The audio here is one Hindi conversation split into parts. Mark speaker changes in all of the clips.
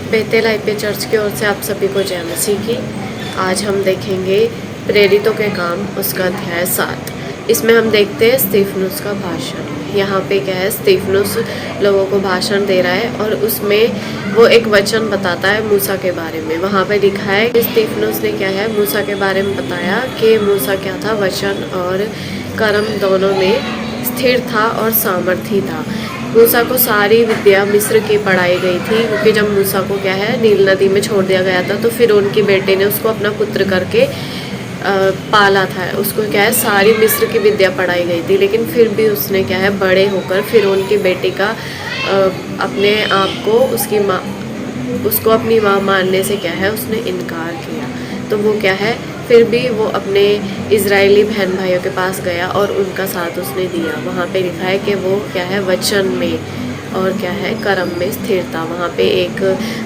Speaker 1: बेतेल आईपी चर्च की ओर से आप सभी को जय मसीह की। आज हम देखेंगे प्रेरितों के काम उसका अध्याय 7। इसमें हम देखते हैं स्तिफनुस का भाषण। यहाँ पे क्या है, स्तिफनुस लोगों को भाषण दे रहा है और उसमें वो एक वचन बताता है मूसा के बारे में। वहाँ पे लिखा है कि स्तिफनुस ने क्या है, मूसा के बारे में बताया कि मूसा क्या था, वचन और कर्म दोनों में स्थिर था और सामर्थी था। मूसा को सारी विद्या मिस्र की पढ़ाई गई थी, क्योंकि जब मूसा को क्या है नील नदी में छोड़ दिया गया था तो फिर उनकी बेटे ने उसको अपना पुत्र करके पाला था। उसको क्या है सारी मिस्र की विद्या पढ़ाई गई थी, लेकिन फिर भी उसने क्या है बड़े होकर फिर उनकी बेटी का अपने आप को उसको अपनी माँ मानने से क्या है उसने इनकार किया। तो वो क्या है फिर भी वो अपने इजरायली बहन भाइयों के पास गया और उनका साथ उसने दिया। वहाँ पे लिखा है कि वो क्या है वचन में और क्या है कर्म में स्थिर था। वहाँ पे एक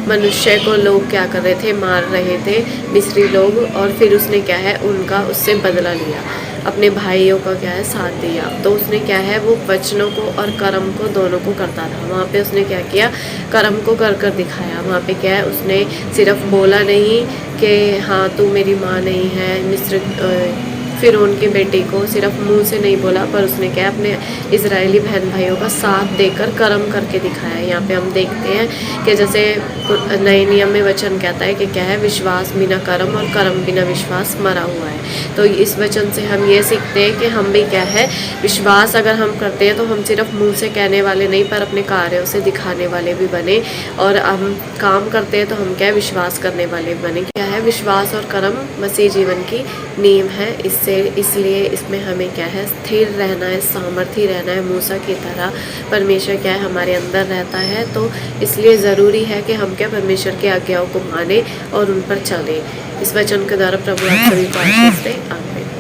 Speaker 1: मनुष्य को लोग क्या कर रहे थे, मार रहे थे मिस्री लोग, और फिर उसने क्या है उनका उससे बदला लिया, अपने भाइयों का क्या है साथ दिया। तो उसने क्या है वो वचनों को और कर्म को दोनों को करता था। वहाँ पे उसने क्या किया, कर्म को कर कर दिखाया। वहाँ पे क्या है उसने सिर्फ बोला नहीं कि हाँ तू मेरी माँ नहीं है, फिर उनकी बेटी को सिर्फ मुंह से नहीं बोला, पर उसने क्या अपने इजरायली बहन भाइयों का साथ देकर कर्म करके दिखाया। यहाँ पे हम देखते हैं कि जैसे नए नियम में वचन कहता है कि क्या है विश्वास बिना कर्म और कर्म बिना विश्वास मरा हुआ है। तो इस वचन से हम ये सीखते हैं कि हम भी क्या है विश्वास अगर हम करते हैं तो हम सिर्फ मुंह से कहने वाले नहीं, पर अपने कार्यों से दिखाने वाले भी बने। और हम काम करते हैं तो हम क्या है विश्वास करने वाले बने। क्या है विश्वास और कर्म मसीह जीवन की नींव है। इसलिए इसमें हमें क्या है स्थिर रहना है, सामर्थी रहना है। मूसा की तरह परमेश्वर क्या है हमारे अंदर रहता है, तो इसलिए ज़रूरी है कि हम क्या परमेश्वर की आज्ञाओं को माने और उन पर चलें। इस वचन के द्वारा प्रभु आप सभी को आशीष दे। आमीन।